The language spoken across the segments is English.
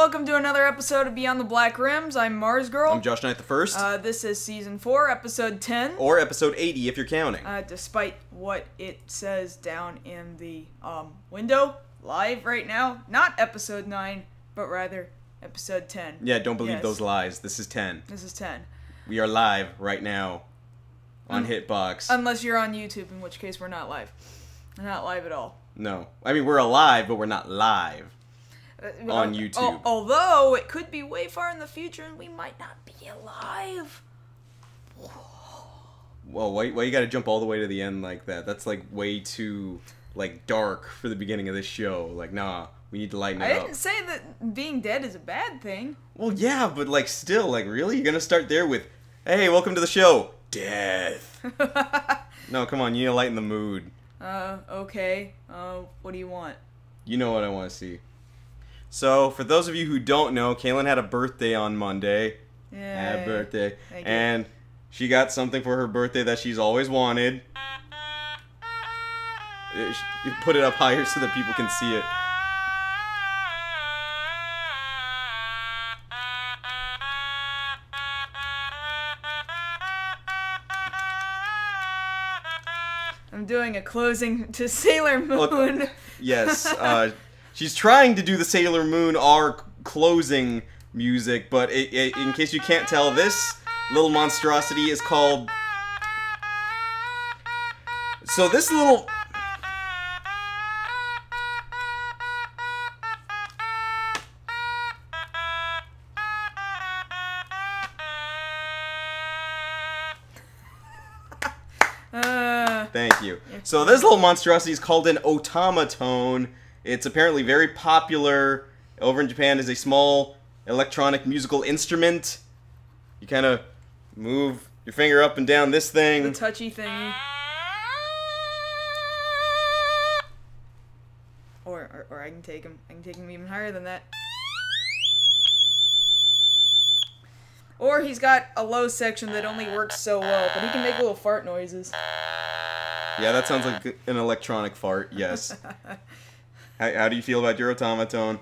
welcome to another episode of Beyond the Black Rims. I'm Mars Girl. I'm Josh Knight the First. This is Season 4, Episode 10. Or Episode 80 if you're counting. Despite what it says down in the window, live right now. Not Episode 9, but rather Episode 10. Yeah, don't believe those lies. This is 10. This is 10. We are live right now on Hitbox. Unless you're on YouTube, in which case we're not live. We're not live at all. No. I mean, we're alive, but we're not live on YouTube. Although, it could be way far in the future and we might not be alive. Well, why you gotta jump all the way to the end like that? That's, like, way too, like, dark for the beginning of this show. Like, nah, we need to lighten it up. I didn't say that being dead is a bad thing. Well, yeah, but, like, still, like, really? You're gonna start there with, hey, welcome to the show. Death. No, come on, you need to lighten the mood. Okay. What do you want? You know what I want to see. So, for those of you who don't know, Kaylin had a birthday on Monday. Yeah. Happy birthday. And she got something for her birthday that she's always wanted. You put it up higher so that people can see it. I'm doing a closing to Sailor Moon. Look, yes, she's trying to do the Sailor Moon our closing music, but in case you can't tell, this little monstrosity is called... So this little... Thank you. So this little monstrosity is called an automaton. It's apparently very popular over in Japan as a small electronic musical instrument. You kind of move your finger up and down this thing. The touchy thingy. Or I can take him. I can take him even higher than that. Or he's got a low section that only works so well, but he can make little fart noises. Yeah, that sounds like an electronic fart, yes. How do you feel about your automaton?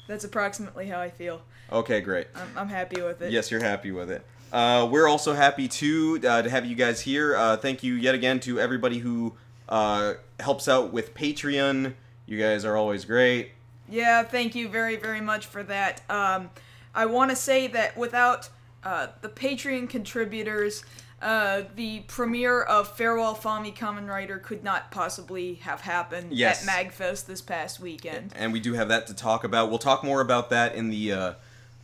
That's approximately how I feel. Okay, great. I'm happy with it. Yes, you're happy with it. We're also happy, too, to have you guys here. Thank you yet again to everybody who helps out with Patreon. You guys are always great. Yeah, thank you very, very much for that. I want to say that without the Patreon contributors, the premiere of Farewell Fahmy Kamen Rider could not possibly have happened at MagFest this past weekend. And we do have that to talk about. We'll talk more about that in the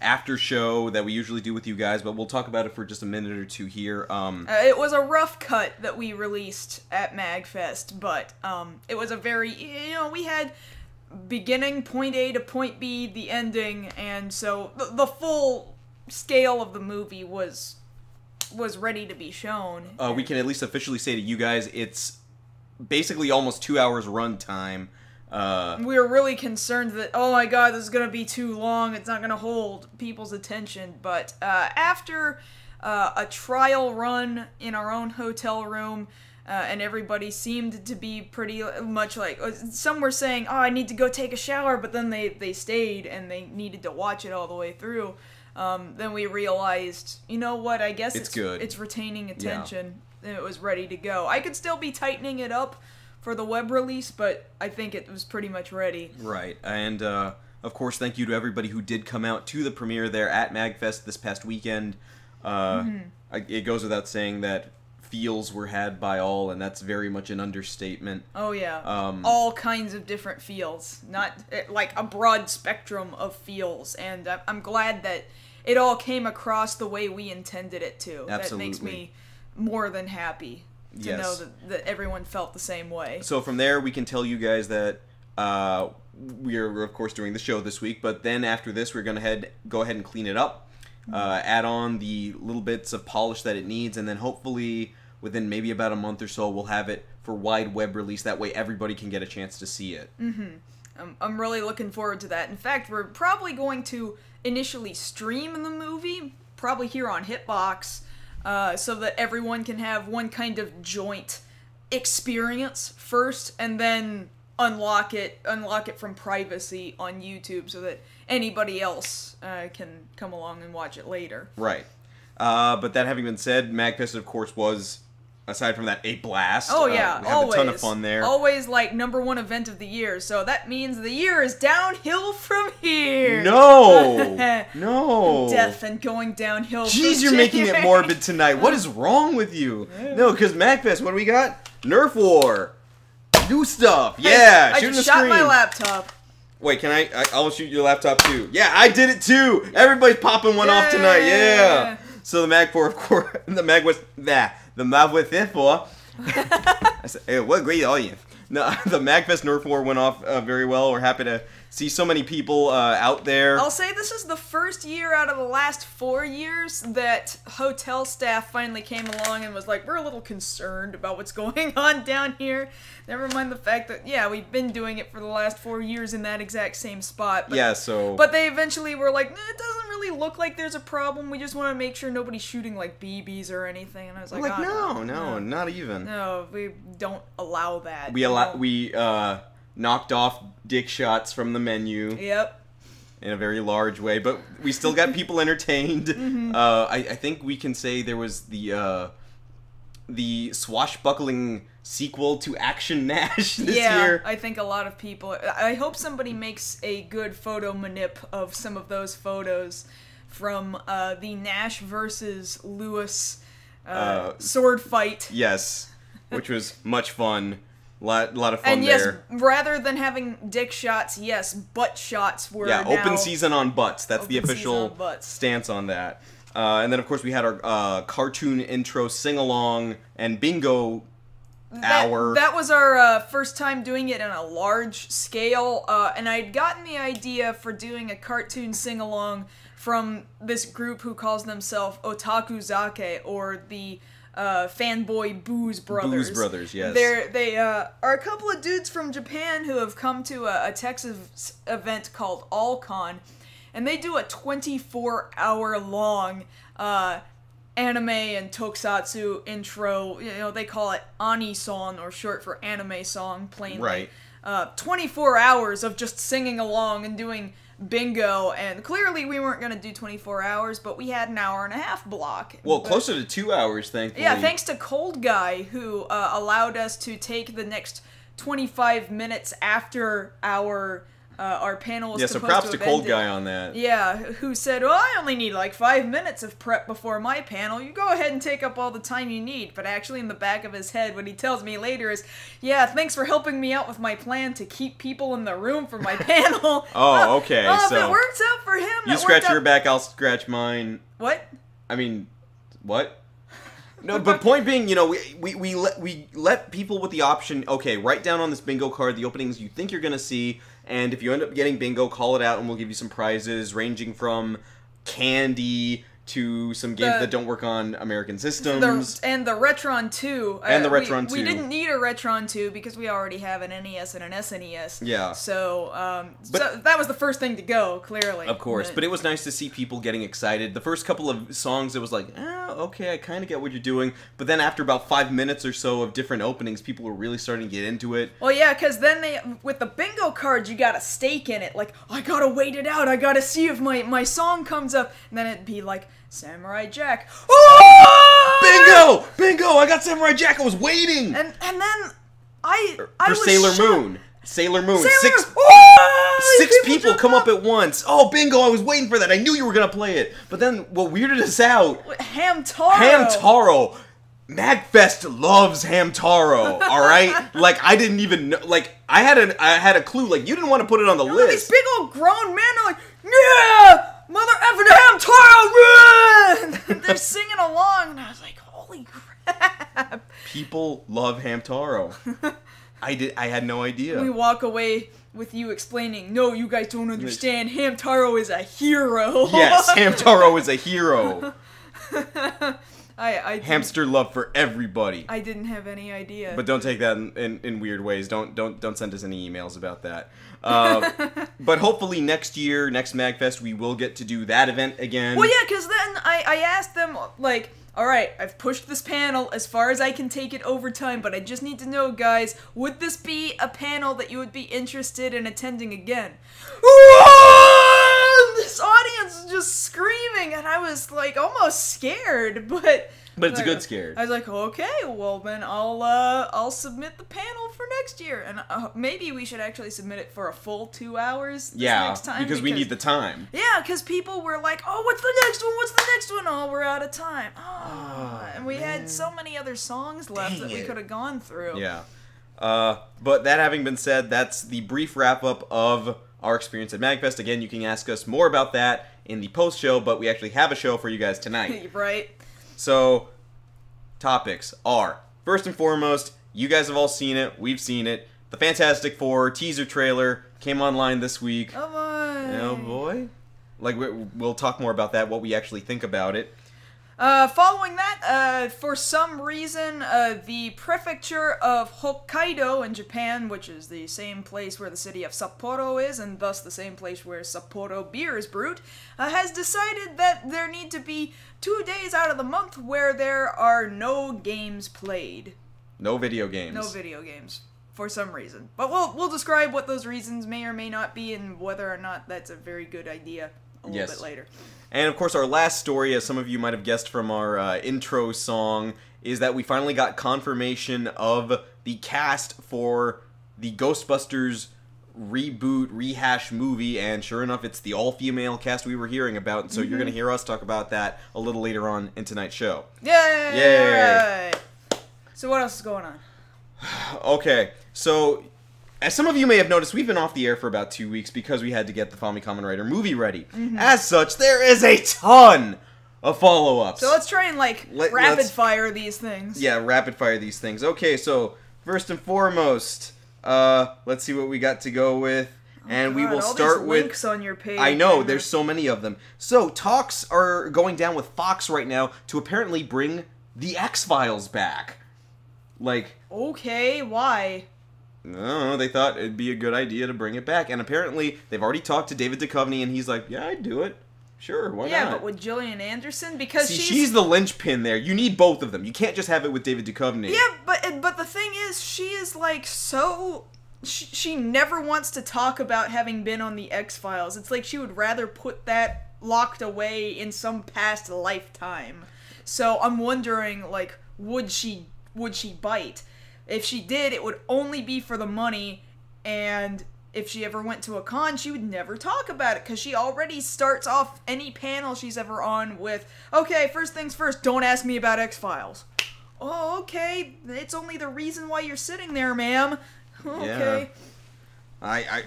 after show that we usually do with you guys, but we'll talk about it for just a minute or two here. It was a rough cut that we released at MagFest, but it was a very, we had beginning, point A to point B, the ending, and so the full scale of the movie was ready to be shown. We can at least officially say to you guys, it's basically almost 2 hours runtime. We were really concerned that, oh my god, this is going to be too long, it's not going to hold people's attention, but after a trial run in our own hotel room, and everybody seemed to be pretty much like, some were saying, oh, I need to go take a shower, but then they stayed and they needed to watch it all the way through. Then we realized, you know what, I guess it's good. It's retaining attention, and it was ready to go. I could still be tightening it up for the web release, but I think it was pretty much ready. Right, and of course, thank you to everybody who did come out to the premiere there at MagFest this past weekend. It goes without saying that feels were had by all, and that's very much an understatement. Oh yeah, all kinds of different feels, not like a broad spectrum of feels, and I'm glad that it all came across the way we intended it to. Absolutely. That makes me more than happy to know that everyone felt the same way. So from there, we can tell you guys that we're of course doing the show this week, but then after this, we're gonna go ahead and clean it up, add on the little bits of polish that it needs, and then hopefully within maybe about a month or so, we'll have it for wide web release. That way everybody can get a chance to see it. I'm really looking forward to that. In fact, we're probably going to initially stream the movie, probably here on Hitbox, so that everyone can have one kind of joint experience first, and then unlock it from privacy on YouTube so that anybody else can come along and watch it later. Right. But that having been said, MagFest, of course, was, aside from that, a blast. Oh, yeah, we had always. a ton of fun there. Always, like, #1 event of the year, so that means the year is downhill from here. No! No! Death and going downhill from Jeez, you're making it morbid tonight. What is wrong with you? No, because MagFest, what do we got? Nerf War! New stuff! Yeah! I Shooting just the shot screen. my laptop. Wait, can I'll shoot your laptop too. Yeah, I did it too! Everybody's popping one off tonight, yeah! So the Mag 4, of course, the Mag was for. I said, hey, what a great audience. No, the MagFest Nerf War went off very well. We're happy to see so many people out there. I'll say this is the first year out of the last 4 years that hotel staff finally came along and was like, we're a little concerned about what's going on down here. Never mind the fact that, yeah, we've been doing it for the last 4 years in that exact same spot. But, yeah, so... But they eventually were like, it doesn't really look like there's a problem. We just want to make sure nobody's shooting, like, BBs or anything. And I was like, no, not even. No, we don't allow that. We knocked off dick shots from the menu. Yep. In a very large way, but we still got people entertained. Mm-hmm. I think we can say there was the swashbuckling sequel to Action Nash this year. I think a lot of people... I hope somebody makes a good photo manip of some of those photos from the Nash versus Lewis sword fight. Yes, which was much fun. Lot of fun and yes, there. Rather than having dick shots, yes, butt shots were now... open season on butts. That's the official stance on that. And then, of course, we had our cartoon intro sing-along and bingo hour. That was our first time doing it on a large scale, and I'd gotten the idea for doing a cartoon sing-along from this group who calls themselves Otaku Zake, or the fanboy Booze Brothers. Booze Brothers, yes. They are a couple of dudes from Japan who have come to a Texas event called AllCon, and they do a 24-hour long anime and tokusatsu intro. You know, they call it Ani-song, or short for anime song, plainly. Right. 24 hours of just singing along and doing bingo, and clearly we weren't going to do 24 hours, but we had an hour and a half block. Well, closer to 2 hours, thankfully. Yeah, thanks to Cold Guy, who allowed us to take the next 25 minutes after our panel was supposed to have ended. Yeah, so props to Cold Guy on that. Yeah, who said, well, I only need like 5 minutes of prep before my panel. You go ahead and take up all the time you need. But actually in the back of his head, what he tells me later is, yeah, thanks for helping me out with my plan to keep people in the room for my panel. Oh, okay. If so it works out for him, you scratch your back, I'll scratch mine. What? I mean, what? No, but point being, you know, we let people with the option, okay, write down on this bingo card the openings you think you're going to see, and if you end up getting bingo, call it out and we'll give you some prizes ranging from candy to some games that don't work on American systems. And the Retron 2. And the Retron 2. We didn't need a Retron 2 because we already have an NES and an SNES. Yeah. So, so that was the first thing to go, clearly. Of course. But it was nice to see people getting excited. The first couple of songs, it was like, okay, I kind of get what you're doing. But then after about 5 minutes or so of different openings, people were really starting to get into it. Well, yeah, because then with the bingo cards, you got a stake in it. Like, I gotta wait it out. I gotta see if my song comes up. And then it'd be like, Samurai Jack. Oh! Bingo! I got Samurai Jack. I was waiting. And then I for was Sailor shocked. Moon. Sailor Moon. Six people come up at once. Oh, bingo! I was waiting for that. I knew you were gonna play it. But then what weirded us out? Hamtaro. MagFest loves Hamtaro. All right. Like I didn't even know. Like I had a clue. Like you didn't want to put it on the list. These big old grown men are like, yeah, mother effing Hamtaro, run! They're singing along, and I was like, holy crap! People love Hamtaro. I had no idea. We walk away with you explaining, no, you guys don't understand. Hamtaro is a hero. Yes, Hamtaro is a hero. I Hamster love for everybody. I didn't have any idea. But don't take that in weird ways. Don't send us any emails about that. But hopefully next year, next MagFest, we will get to do that event again. Well, yeah, because then I asked them, like, alright, I've pushed this panel as far as I can take it over time, but I just need to know, guys, would this be a panel that you would be interested in attending again? This audience is just screaming, and I was, like, almost scared, but it's a good scare. I was like, okay, well then I'll submit the panel for next year, and maybe we should actually submit it for a full 2 hours next time. Because we need the time. Yeah, because people were like, oh, what's the next one? What's the next one? Oh, we're out of time. And we had so many other songs left that we could have gone through. Yeah. But that having been said, that's the brief wrap-up of our experience at MagFest. Again, you can ask us more about that in the post-show, but we actually have a show for you guys tonight. Right. So, topics are, first and foremost, you guys have all seen it, we've seen it, the Fantastic Four teaser trailer came online this week. Oh boy. Oh boy. Like, we'll talk more about that, what we actually think about it. Following that, for some reason, the prefecture of Hokkaido in Japan, which is the same place where the city of Sapporo is, and thus the same place where Sapporo beer is brewed, has decided that there need to be 2 days out of the month where there are no games played. No video games. No video games. For some reason. But we'll describe what those reasons may or may not be and whether or not that's a very good idea a little bit later. And of course, our last story, as some of you might have guessed from our intro song, is that we finally got confirmation of the cast for the Ghostbusters reboot, rehash movie, and sure enough, it's the all-female cast we were hearing about, and so you're going to hear us talk about that a little later on in tonight's show. Yay! Yay! Right. So what else is going on? Okay, so as some of you may have noticed, we've been off the air for about 2 weeks because we had to get the Fahmy Kamen Rider movie ready. As such, there is a ton of follow-ups. So let's try and, rapid-fire these things. Yeah, rapid-fire these things. Okay, so first and foremost, let's see what we got to go with. And we will start with links on your page. I know, there's so many of them. So, talks are going down with Fox right now to apparently bring the X-Files back. Okay, why? I don't know, they thought it'd be a good idea to bring it back, and apparently they've already talked to David Duchovny, and he's like, yeah, I'd do it. Sure, why not? Yeah, but with Gillian Anderson? Because she's the linchpin there. You need both of them. You can't just have it with David Duchovny. Yeah, but the thing is, she is, so... She never wants to talk about having been on the X-Files. It's like she would rather put that locked away in some past lifetime. So I'm wondering, would she bite? If she did, it would only be for the money, and if she ever went to a con, she would never talk about it, because she already starts off any panel she's ever on with, okay, first things first, don't ask me about X-Files. Oh, okay, it's only the reason why you're sitting there, ma'am. Okay. Yeah.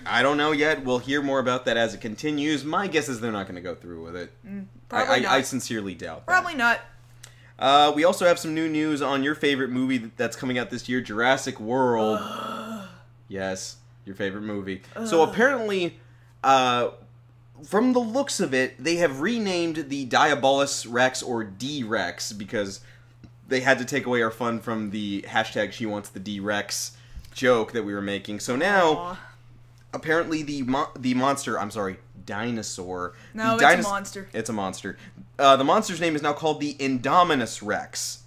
I don't know yet. We'll hear more about that as it continues. My guess is they're not going to go through with it. Probably not. I sincerely doubt that. Probably not. We also have some new news on your favorite movie that's coming out this year, Jurassic World. Yes, your favorite movie. So apparently, from the looks of it, they have renamed the Diabolus Rex, or D-Rex, because they had to take away our fun from the hashtag She Wants the D-Rex joke that we were making. So now, apparently the monster, I'm sorry, dinosaur. No, it's a monster. It's a monster. The monster's name is now called the Indominus Rex,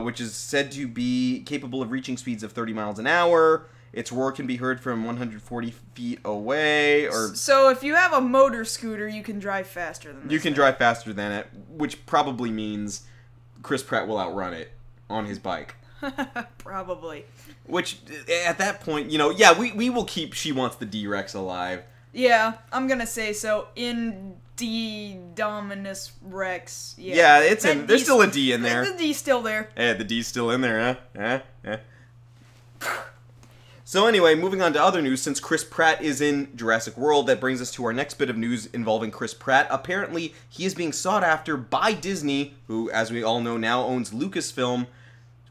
which is said to be capable of reaching speeds of 30 miles an hour. Its roar can be heard from 140 feet away. So if you have a motor scooter, you can drive faster than this. You can drive faster than it, which probably means Chris Pratt will outrun it on his bike. Probably. Which, at that point, yeah, we will keep She Wants the D-Rex alive. Yeah, I'm gonna say so. Indominus Rex. Yeah, it's in. There's still a D in there. The D's still there. Yeah, the D's still in there, huh? So anyway, moving on to other news, since Chris Pratt is in Jurassic World, that brings us to our next bit of news involving Chris Pratt. Apparently, he is being sought after by Disney, who, as we all know now, owns Lucasfilm,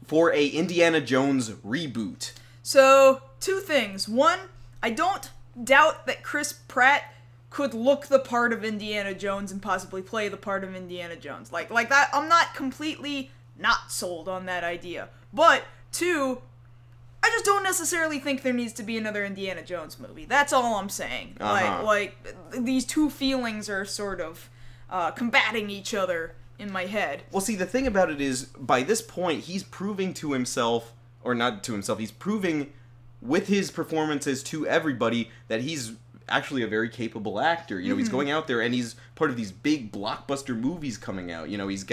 for a Indiana Jones reboot. So, 2 things. One, I don't doubt that Chris Pratt could look the part of Indiana Jones and possibly play the part of Indiana Jones. Like that, I'm not completely not sold on that idea. But, 2, I just don't necessarily think there needs to be another Indiana Jones movie. That's all I'm saying. Like these 2 feelings are sort of combating each other in my head. Well, see, the thing about it is, by this point, he's proving to himself, or not to himself, he's proving with his performances to everybody that he's actually a very capable actor. You know, he's going out there and he's part of these big blockbuster movies coming out. You know, he's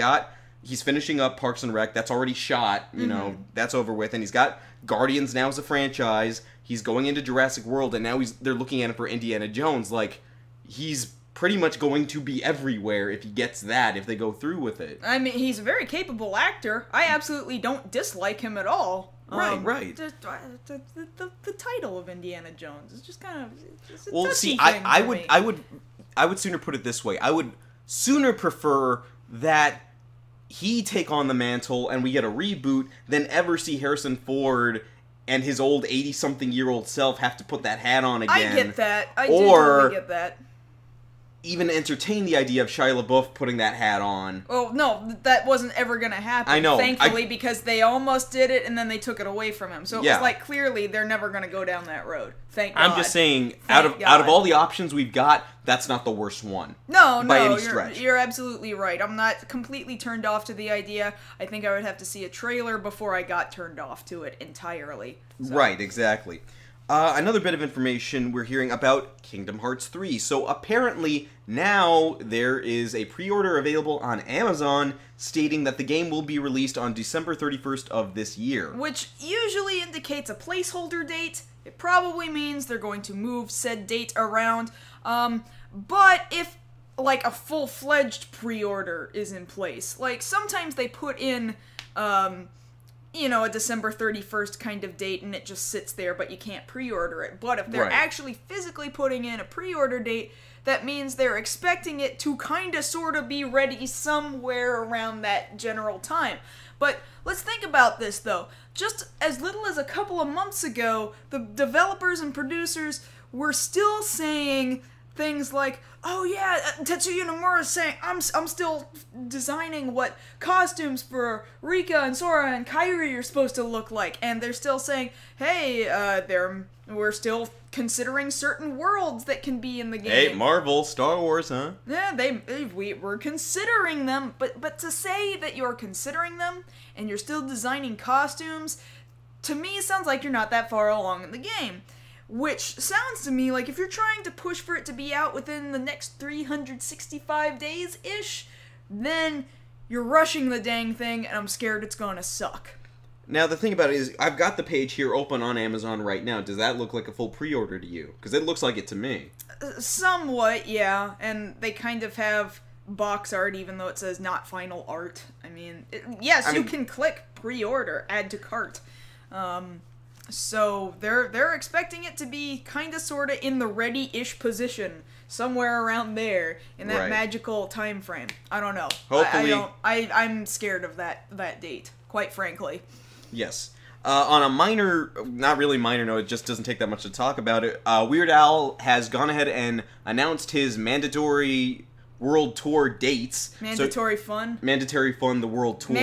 finishing up Parks and Rec. That's already shot. You know, that's over with. And he's got Guardians now as a franchise. He's going into Jurassic World, and now they're looking at him for Indiana Jones. Like, he's pretty much going to be everywhere if he gets that, if they go through with it. I mean, he's a very capable actor. I absolutely don't dislike him at all. Right. The title of Indiana Jones is just kind of it's a Well, touchy see, thing I for me. would sooner put it this way. I would sooner prefer that he take on the mantle and we get a reboot than ever see Harrison Ford and his old 80-something-year-old self have to put that hat on again. I get that. I do totally get that. Even entertain the idea of Shia LaBeouf putting that hat on. Well, no, that wasn't ever going to happen. I know. Thankfully, because they almost did it, and then they took it away from him. So it was like, clearly, they're never going to go down that road. Thank God. I'm just saying, out of all the options we've got, that's not the worst one. No, by any stretch. You're absolutely right. I'm not completely turned off to the idea. I think I would have to see a trailer before I got turned off to it entirely. So. Right, exactly. Another bit of information we're hearing about Kingdom Hearts 3. So apparently now there is a pre-order available on Amazon stating that the game will be released on December 31st of this year. Which usually indicates a placeholder date. It probably means they're going to move said date around. But if like a full-fledged pre-order is in place, like sometimes they put in a December 31st kind of date and it just sits there, but you can't pre-order it. But if they're actually physically putting in a pre-order date, that means they're expecting it to kind of sort of be ready somewhere around that general time. But let's think about this, though. Just as little as a couple of months ago, the developers and producers were still saying things like, oh yeah, Tetsuya Nomura's saying, I'm still designing what costumes for Rika and Sora and Kairi are supposed to look like. And they're still saying, hey, we're still considering certain worlds that can be in the game. Hey, Marvel, Star Wars, huh? Yeah, we're considering them. But to say that you're considering them and you're still designing costumes, to me sounds like you're not that far along in the game. Which sounds to me like if you're trying to push for it to be out within the next 365 days-ish, then you're rushing the dang thing, and I'm scared it's gonna suck. Now, the thing about it is, I've got the page here open on Amazon right now. Does that look like a full pre-order to you? Because it looks like it to me. Somewhat, yeah. And they kind of have box art, even though it says not final art. I mean, you can click pre-order, add to cart. So they're expecting it to be kind of sort of in the ready-ish position, somewhere around there in that magical time frame. I don't know. Hopefully, I'm scared of that date, quite frankly. Yes. On a minor, not really minor note, it just doesn't take that much to talk about it. Weird Al has gone ahead and announced his mandatory world tour dates. Mandatory fun, the world tour.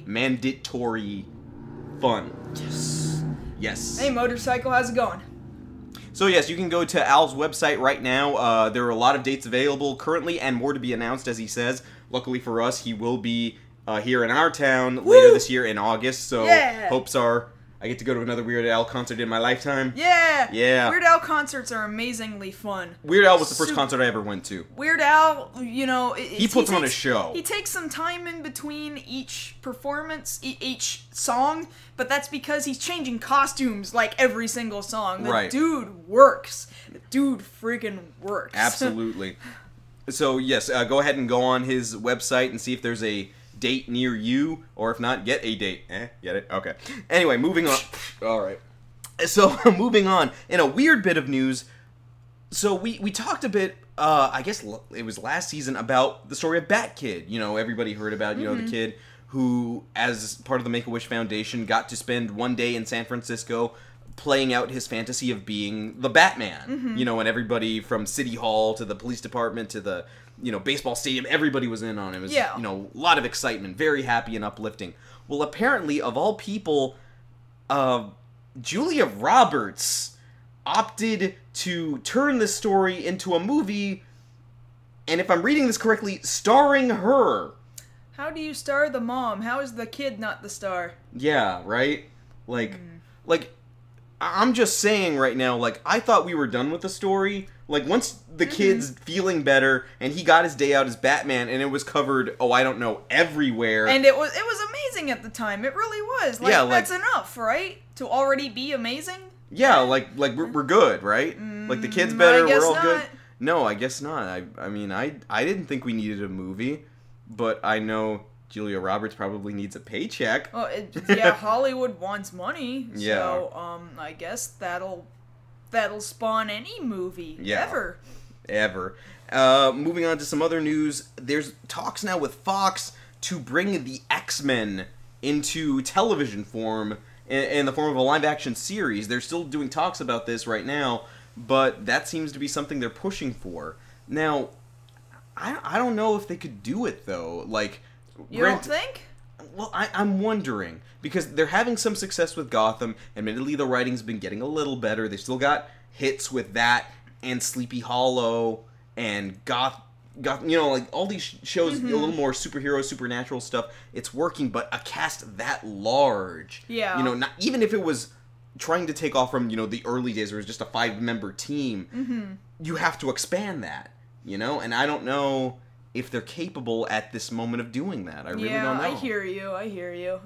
Mandatory fun. Yes. Hey, Motorcycle, how's it going? So yes, you can go to Al's website right now. There are a lot of dates available currently and more to be announced, as he says. Luckily for us, he will be here in our town later this year in August, so hopes are I get to go to another Weird Al concert in my lifetime. Yeah! Yeah. Weird Al concerts are amazingly fun. Weird Al was the first concert I ever went to. Weird Al, he puts on a show. He takes some time in between each performance, each song, but that's because he's changing costumes like every single song. The dude works. The dude friggin' works. Absolutely. So, yes, go ahead and go on his website and see if there's a date near you, or if not, get a date. Get it? Okay. Anyway, moving on. Alright. So, moving on. In a weird bit of news, so we talked a bit, I guess it was last season, about the story of Bat Kid. Everybody heard about, the kid who, as part of the Make-A-Wish Foundation, got to spend one day in San Francisco playing out his fantasy of being the Batman. And everybody from City Hall to the police department to the baseball stadium, everybody was in on it. It was, a lot of excitement, very happy and uplifting. Well, apparently, of all people, Julia Roberts opted to turn this story into a movie, and if I'm reading this correctly, starring her. How do you star the mom? How is the kid not the star? Yeah, right? Like, I'm just saying right now, like, I thought we were done with the story. Like, once the kid's feeling better, and he got his day out as Batman, and it was covered, I don't know, everywhere. And it was amazing at the time. It really was. Like, Yeah, like, that's enough, right? To already be amazing? Yeah, like we're good, right? Like, the kid's better, we're all good. Not. No, I guess not. I mean, I didn't think we needed a movie, but I know Julia Roberts probably needs a paycheck. Well, yeah, Hollywood wants money. Yeah. So, I guess that'll spawn any movie ever. Moving on to some other news. There's talks now with Fox to bring the X-Men into television form in the form of a live-action series. They're still doing talks about this right now, but that seems to be something they're pushing for. Now, I don't know if they could do it, though. Like, you don't think? Well, I'm wondering, because they're having some success with Gotham. Admittedly, the writing's been getting a little better. They still got hits with that and Sleepy Hollow and Goth, like all these shows, a little more superhero, supernatural stuff. It's working, but a cast that large, not even if it was trying to take off from the early days, where it was just a 5-member team, you have to expand that, and I don't know if they're capable at this moment of doing that. I really don't know. I hear you.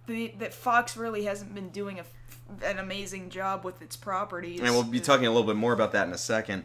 That Fox really hasn't been doing an amazing job with its properties. And we'll be talking a little bit more about that in a second.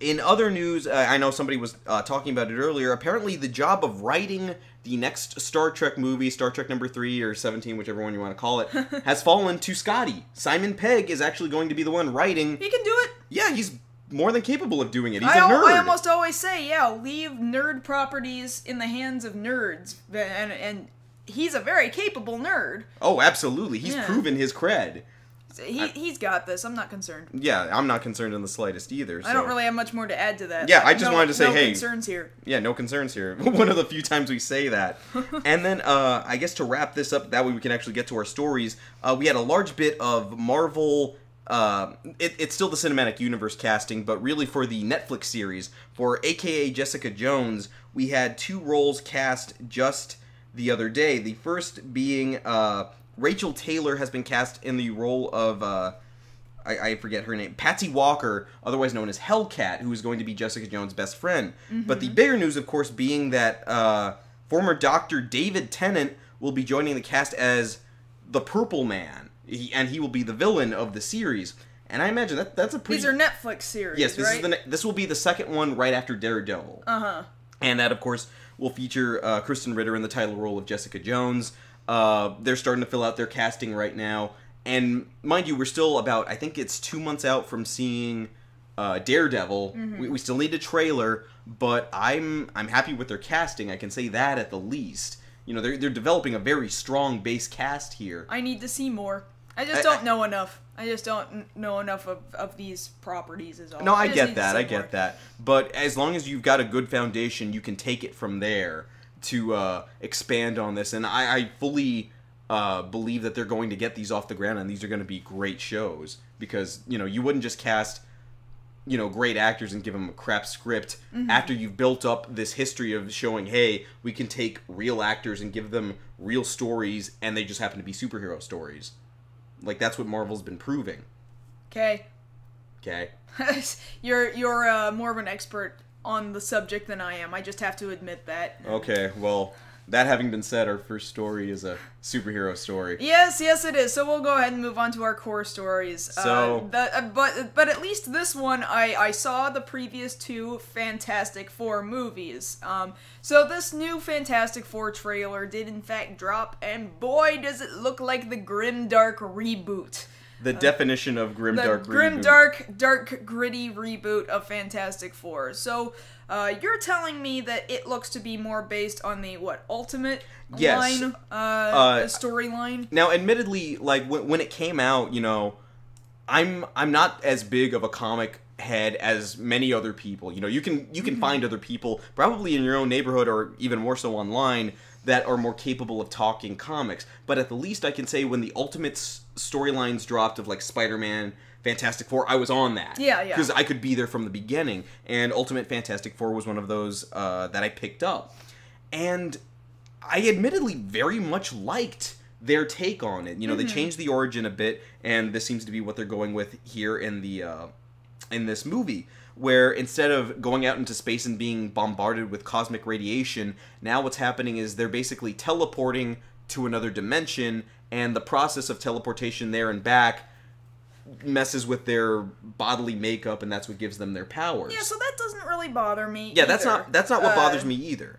In other news, I know somebody was talking about it earlier. Apparently, the job of writing the next Star Trek movie, Star Trek number 3 or 17, whichever one you want to call it, has fallen to Scotty. Simon Pegg is actually going to be the one writing. He can do it. Yeah, he's more than capable of doing it. He's a nerd. I almost always say, leave nerd properties in the hands of nerds, and he's a very capable nerd. Oh, absolutely. He's proven his cred. He's got this. I'm not concerned. Yeah, I'm not concerned in the slightest either. So. I don't really have much more to add to that. Yeah, I just wanted to say, no hey. concerns here. Yeah, no concerns here. One of the few times we say that. And then, I guess to wrap this up, that way we can actually get to our stories, we had a large bit of Marvel. It's still the cinematic universe casting, but really for the Netflix series, for AKA Jessica Jones, we had 2 roles cast just the other day. The first being Rachel Taylor has been cast in the role of I forget her name, Patsy Walker, otherwise known as Hellcat, who is going to be Jessica Jones' best friend. But the bigger news, of course, being that former Dr. David Tennant will be joining the cast as the Purple Man. He will be the villain of the series, and I imagine that's a pretty. These are Netflix series. Yes, right? This will be the second one right after Daredevil. And that, of course, will feature Kristen Ritter in the title role of Jessica Jones. They're starting to fill out their casting right now, and mind you, we're still about, I think it's 2 months out from seeing Daredevil. We still need a trailer, but I'm happy with their casting. I can say that at the least. They're developing a very strong base cast here. I need to see more. I just don't know enough. I just don't know enough of these properties is all. No, I get that. But as long as you've got a good foundation, you can take it from there to expand on this. And I fully believe that they're going to get these off the ground, and these are going to be great shows. Because, you wouldn't just cast, great actors and give them a crap script after you've built up this history of showing, hey, we can take real actors and give them real stories, and they just happen to be superhero stories. Like, that's what Marvel's been proving. Okay. You're more of an expert on the subject than I am. I just have to admit that. Okay, well, that having been said, our first story is a superhero story. Yes, it is. So we'll go ahead and move on to our core stories. But at least this one, I saw the previous 2 Fantastic Four movies. So this new Fantastic Four trailer did in fact drop, and boy, does it look like the grimdark reboot. The definition of grimdark reboot. Grimdark, dark, gritty reboot of Fantastic Four. So, you're telling me that it looks to be more based on the, Ultimate line? Storyline? Now, admittedly, like, when it came out, I'm not as big of a comic head as many other people. You can find other people, probably in your own neighborhood or even more so online, that are more capable of talking comics. But at the least, I can say when the Ultimate storylines dropped of, like, Spider-Man, Fantastic Four, I was on that. Yeah. Because I could be there from the beginning. And Ultimate Fantastic Four was one of those that I picked up. And I admittedly very much liked their take on it. You know, they changed the origin a bit, and this seems to be what they're going with here in the in this movie, where instead of going out into space and being bombarded with cosmic radiation, now what's happening is they're basically teleporting to another dimension, and the process of teleportation there and back messes with their bodily makeup, and that's what gives them their powers. Yeah, so that doesn't really bother me. Yeah, either. that's not what bothers me either.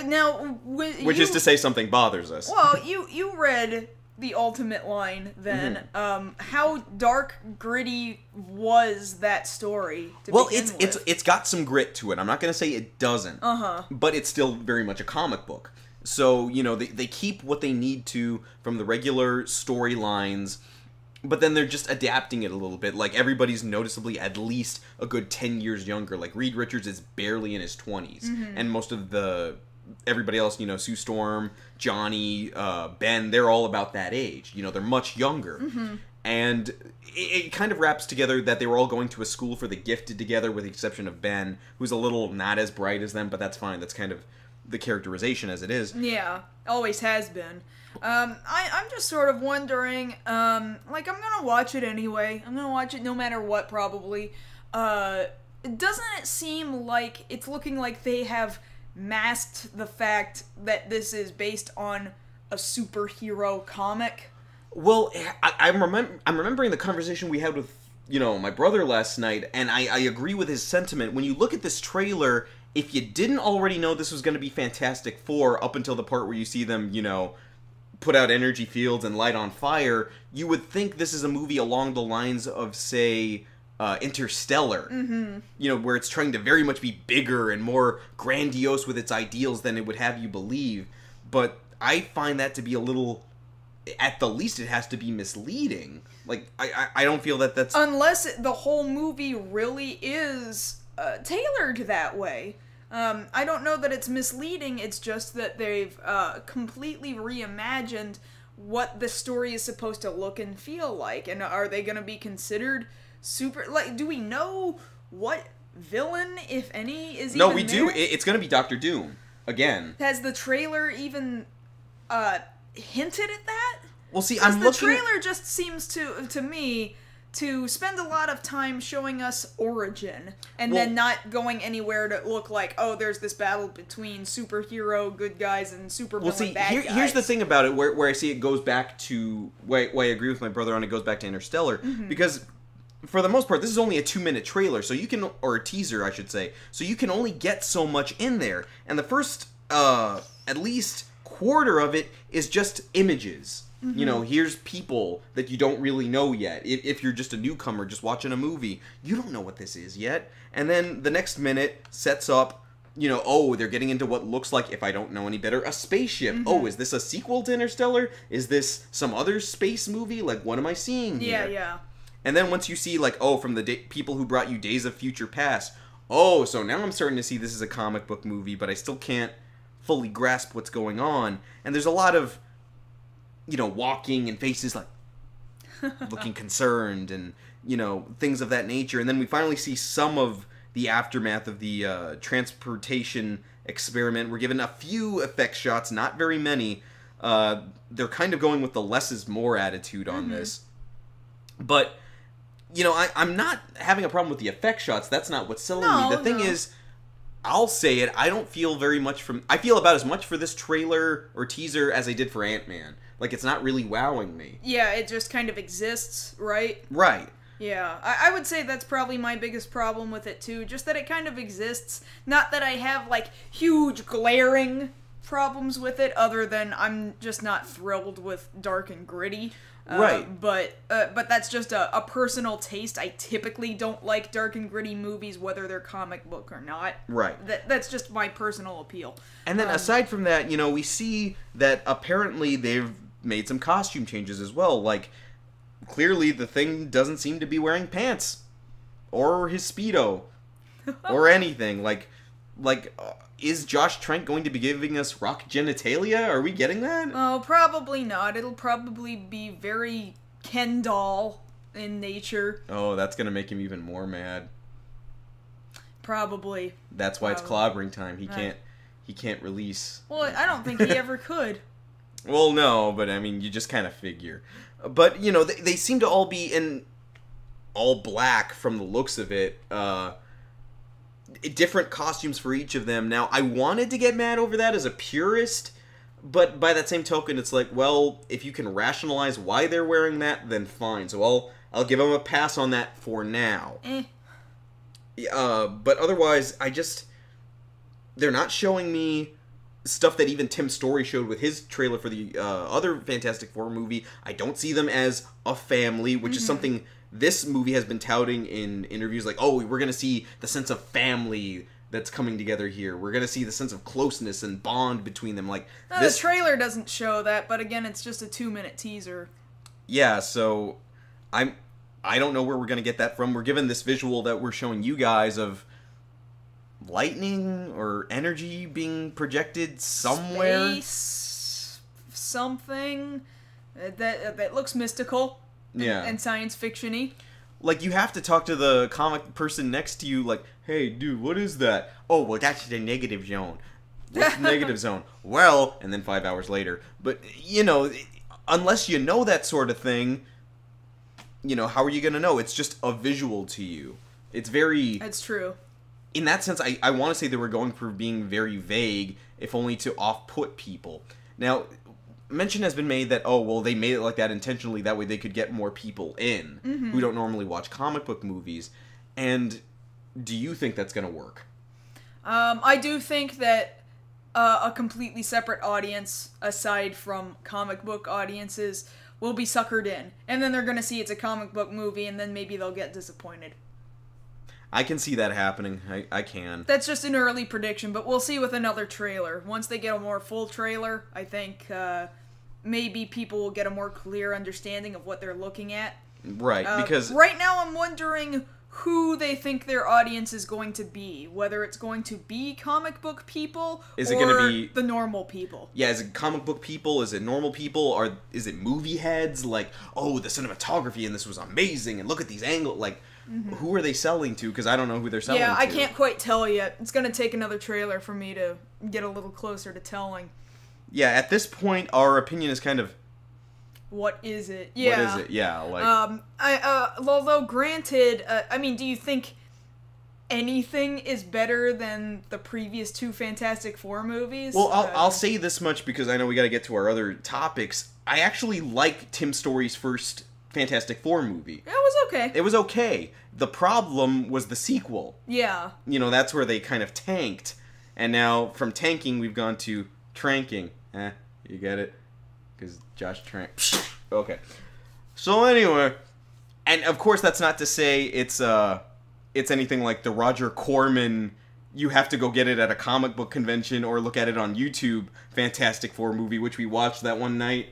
Now, which is to say something bothers us. Well, you read the Ultimate line then. How dark, gritty was that story? Well, it's got some grit to it. I'm not gonna say it doesn't. But it's still very much a comic book. So you know they keep what they need to from the regular storylines. But then they're just adapting it a little bit. Like, everybody's noticeably at least a good 10 years younger. Like, Reed Richards is barely in his 20s. And most of everybody else, you know, Sue Storm, Johnny, Ben, they're all about that age. You know, they're much younger. And it kind of wraps together that they were all going to a school for the gifted together, with the exception of Ben, who's a little not as bright as them, but that's fine. That's kind of the characterization as it is. Yeah, always has been. I'm just sort of wondering, like, I'm gonna watch it anyway. I'm gonna watch it no matter what, probably. Doesn't it seem like it's looking like they have masked the fact that this is based on a superhero comic? Well, I'm remembering the conversation we had with, you know, my brother last night, and I agree with his sentiment. When you look at this trailer, if you didn't already know this was going to be Fantastic Four up until the part where you see them, you know, put out energy fields and light on fire, you would think this is a movie along the lines of, say, Interstellar. You know, where it's trying to very much be bigger and more grandiose with its ideals than it would have you believe. But I find that to be a little, at the least, it has to be misleading. Like, I don't feel that that's... Unless the whole movie really is tailored that way. I don't know that it's misleading, it's just that they've completely reimagined what the story is supposed to look and feel like. And are they going to be considered super... Like, do we know what villain, if any, is No, even we there? do. It's going to be Dr. Doom. Again. Has the trailer even hinted at that? Well, see, The trailer just seems to me to spend a lot of time showing us origin, and then not going anywhere to look like, oh, there's this battle between superhero good guys and supervillain bad guys. Here's the thing about it, where I see it goes back to, why I agree with my brother on it goes back to Interstellar, because for the most part, this is only a 2-minute trailer, so you can, or a teaser, I should say, so you can only get so much in there, and the first, at least, quarter of it is just images. You know, here's people that you don't really know yet. If you're just a newcomer just watching a movie, you don't know what this is yet. And then the next minute sets up, you know, oh, they're getting into what looks like, if I don't know any better, a spaceship. Oh, is this a sequel to Interstellar? Is this some other space movie? Like, what am I seeing here? Yeah. And then once you see, like, oh, from the people who brought you Days of Future Past, oh, so now I'm starting to see this is a comic book movie, but I still can't fully grasp what's going on. And there's a lot of, you know, walking and faces like looking concerned and, you know, things of that nature. And then we finally see some of the aftermath of the transportation experiment. We're given a few effect shots, not very many. They're kind of going with the less is more attitude on this. But, you know, I'm not having a problem with the effect shots. That's not what's selling me. The thing is, I'll say it, I don't feel very much I feel about as much for this trailer or teaser as I did for Ant-Man. Like, it's not really wowing me. Yeah, it just kind of exists, right? Right. Yeah, I would say that's probably my biggest problem with it, too. Just that it kind of exists. Not that I have, like, huge, glaring problems with it, other than I'm just not thrilled with dark and gritty. Right. But that's just a personal taste. I typically don't like dark and gritty movies, whether they're comic book or not. Right. That's just my personal appeal. And then aside from that, you know, we see that apparently they've made some costume changes as well. Like, clearly the Thing doesn't seem to be wearing pants. Or his Speedo. Or anything. Like, Like, is Josh Trank going to be giving us rock genitalia? Are we getting that? Oh, probably not. It'll probably be very Ken doll in nature. Oh, that's gonna make him even more mad. Probably. That's why it's clobbering time. He can't release. Well, I don't think he ever could. Well, no, but I mean, you just kind of figure. But, you know, they seem to all be in all black from the looks of it. Different costumes for each of them. Now, I wanted to get mad over that as a purist, but by that same token, it's like, well, if you can rationalize why they're wearing that, then fine. So I'll give them a pass on that for now. But otherwise, they're not showing me stuff that even Tim Story showed with his trailer for the other Fantastic Four movie. I don't see them as a family, which is something this movie has been touting in interviews. Like, oh, we're going to see the sense of family that's coming together here. We're going to see the sense of closeness and bond between them. Like, the trailer doesn't show that, but again, it's just a 2-minute teaser. Yeah, so I don't know where we're going to get that from. We're given this visual that we're showing you guys of lightning or energy being projected somewhere. Space, something that looks mystical and science fiction-y. Like, you have to talk to the comic person next to you, like, hey, dude, what is that? Oh, well, that's the negative zone. What's the negative zone? Well, and then 5 hours later. But, you know, unless you know that sort of thing, you know, how are you going to know? It's just a visual to you. It's very... That's true. In that sense, I want to say they were going for being very vague, if only to off-put people. Now, mention has been made that, oh, well, they made it like that intentionally, that way they could get more people in who don't normally watch comic book movies. And do you think that's going to work? I do think that a completely separate audience, aside from comic book audiences, will be suckered in. And then they're going to see it's a comic book movie, and then maybe they'll get disappointed. I can see that happening. I can. That's just an early prediction, but we'll see with another trailer. Once they get a more full trailer, I think maybe people will get a more clear understanding of what they're looking at. Right, because... Right now I'm wondering who they think their audience is going to be. Whether it's going to be comic book people is it or going to be the normal people. Yeah, is it comic book people? Is it normal people? Or is it movie heads? Like, oh, the cinematography in this was amazing, and look at these angles. Like... Who are they selling to? Because I don't know who they're selling to. Yeah, I can't quite tell yet. It's going to take another trailer for me to get a little closer to telling. Yeah, at this point, our opinion is kind of... What is it? Yeah. What is it? Yeah, like... although granted, I mean, do you think anything is better than the previous 2 Fantastic Four movies? Well, I'll say this much because I know we got to get to our other topics. I actually like Tim Story's first Fantastic Four movie. It was okay. It was okay. The problem was the sequel. Yeah. You know, that's where they kind of tanked. And now, from tanking, we've gone to tranking. You get it? Because Josh Trank. Okay. So anyway, and of course that's not to say it's anything like the Roger Corman, you have to go get it at a comic book convention or look at it on YouTube, Fantastic Four movie, which we watched that one night.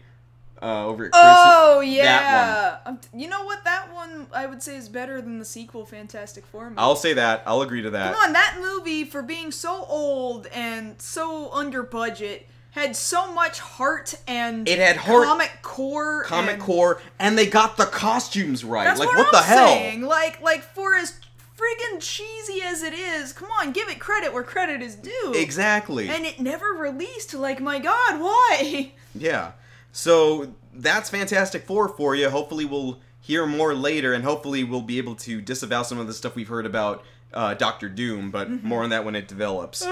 Over at Chris. Oh, yeah. That one. You know what? That one, I would say, is better than the sequel Fantastic Four movie. I'll say that. I'll agree to that. Come on, that movie, for being so old and so under budget, had so much heart and it had heart, comic core. And they got the costumes right. That's like, what the I'm hell? Saying. Like, for as friggin' cheesy as it is, come on, give it credit where credit is due. Exactly. And it never released. Like, my God, why? Yeah. So, that's Fantastic Four for you. Hopefully we'll hear more later, and hopefully we'll be able to disavow some of the stuff we've heard about Doctor Doom, but more on that when it develops. Do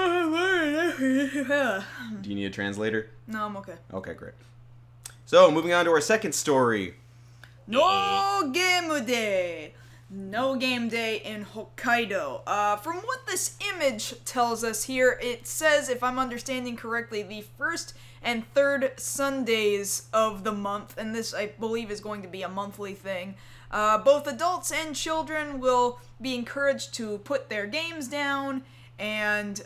you need a translator? No, I'm okay. Okay, great. So, moving on to our second story. No Game Day! No Game Day in Hokkaido. From what this image tells us here, it says, if I'm understanding correctly, the first and third Sundays of the month, and this, I believe, is going to be a monthly thing. Both adults and children will be encouraged to put their games down and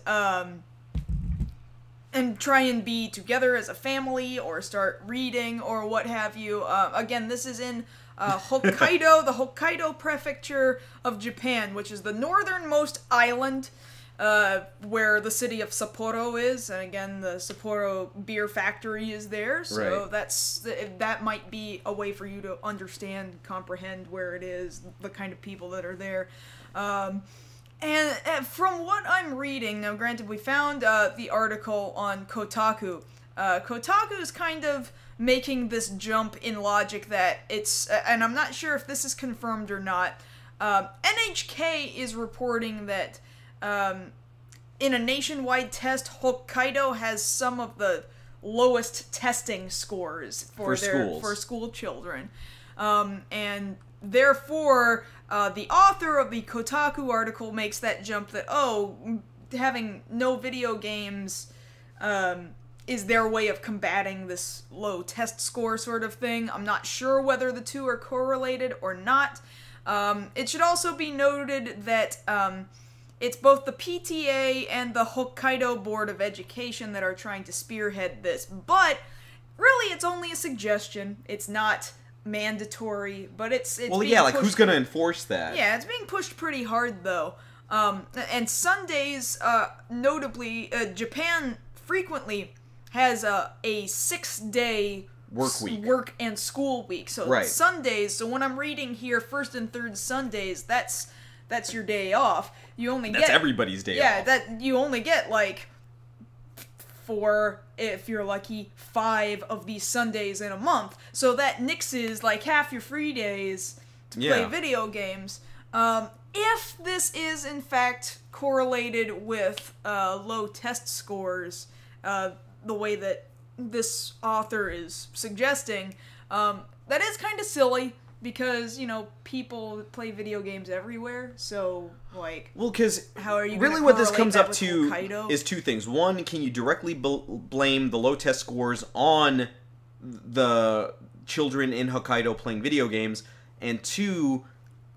try and be together as a family or start reading or what have you. Again, this is in Hokkaido, the Hokkaido prefecture of Japan, which is the northernmost island. where the city of Sapporo is, and again, the Sapporo beer factory is there, so that might be a way for you to understand, comprehend where it is, the kind of people that are there. And from what I'm reading, now granted, we found the article on Kotaku. Kotaku is kind of making this jump in logic that it's, and I'm not sure if this is confirmed or not. NHK is reporting that in a nationwide test, Hokkaido has some of the lowest testing scores for school children, and therefore the author of the Kotaku article makes that jump that having no video games is their way of combating this low test score sort of thing. I'm not sure whether the two are correlated or not. It should also be noted that it's both the PTA and the Hokkaido Board of Education that are trying to spearhead this, but really it's only a suggestion. It's not mandatory, but it's well, yeah, like who's gonna enforce that? Yeah, it's being pushed pretty hard though. And Sundays, notably, Japan frequently has a 6-day work and school week. So Sundays. So when I'm reading here, first and third Sundays, that's your day off. You only that's everybody's day off. Yeah, that you only get like 4, if you're lucky, 5 of these Sundays in a month. So that nixes like half your free days to play video games. If this is in fact correlated with low test scores, the way that this author is suggesting, that is kind of silly. Because, people play video games everywhere, so, like... Well, because how are you really what this comes up to Hokkaido? Is 2 things. One, can you directly blame the low test scores on the children in Hokkaido playing video games? And 2,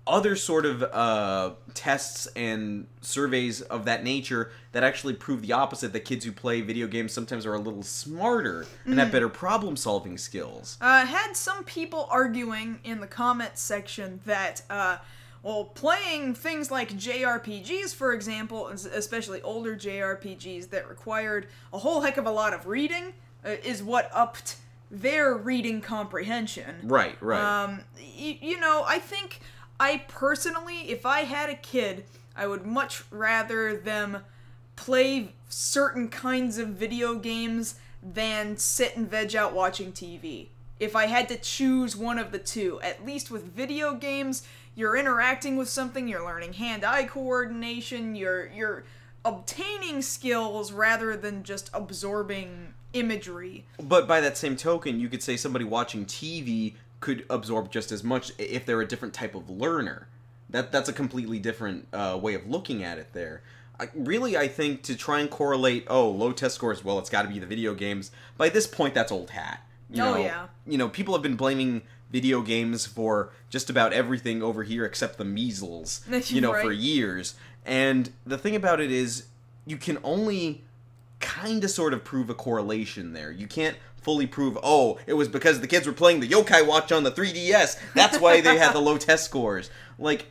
other sort of tests and surveys of that nature that actually prove the opposite, that kids who play video games sometimes are a little smarter and have better problem-solving skills. Had some people arguing in the comments section that, playing things like JRPGs, for example, especially older JRPGs that required a whole heck of a lot of reading, is what upped their reading comprehension. Right. I think... I personally, if I had a kid, I would much rather them play certain kinds of video games than sit and veg out watching TV. If I had to choose one of the two, at least with video games, you're interacting with something, you're learning hand-eye coordination, you're obtaining skills rather than just absorbing imagery. But by that same token, you could say somebody watching TV could absorb just as much if they're a different type of learner. That's a completely different way of looking at it there. I think to try and correlate, low test scores, well, it's got to be the video games. By this point, that's old hat. People have been blaming video games for just about everything over here except the measles, for years. And the thing about it is, you can only kind of sort of prove a correlation there. You can't fully prove, it was because the kids were playing the Yokai Watch on the 3DS. That's why they had the low test scores. Like,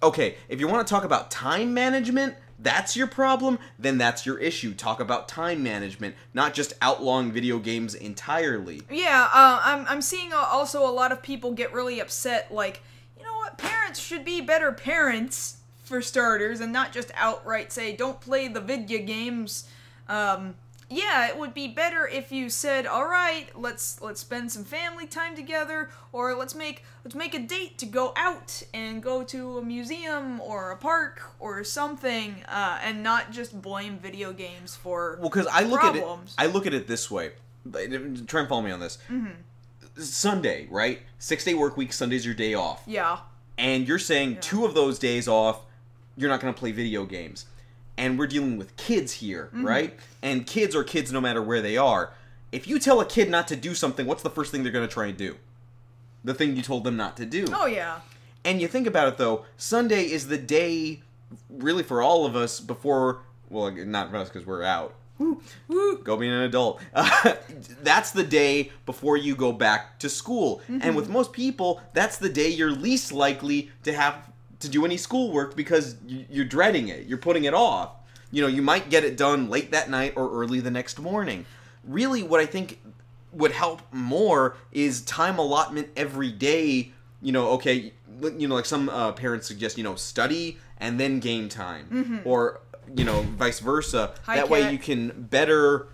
okay, if you want to talk about time management, that's your problem, then that's your issue. Talk about time management, not just outlawing video games entirely. Yeah, I'm seeing also a lot of people get really upset, like, you know what, parents should be better parents, for starters, and not just outright say, don't play the video games. Yeah, it would be better if you said, all right, let's spend some family time together, or let's make a date to go out and go to a museum or a park or something, and not just blame video games for because I look at it this way. Try and follow me on this. Mm-hmm. Sunday, right? 6-day work week. Sunday's your day off. Yeah. And you're saying 2 of those days off, you're not going to play video games. And we're dealing with kids here, right? And kids are kids no matter where they are. If you tell a kid not to do something, what's the first thing they're going to try and do? The thing you told them not to do. Oh, yeah. And you think about it, though, Sunday is the day, really for all of us, before, well, not for us because we're out. Woo. Go being an adult. That's the day before you go back to school. Mm-hmm. And with most people, that's the day you're least likely to have to do any schoolwork because you're dreading it. You're putting it off. you might get it done late that night or early the next morning. Really, what I think would help more is time allotment every day. Okay, like some parents suggest, study and then game time, or vice versa. That way you can better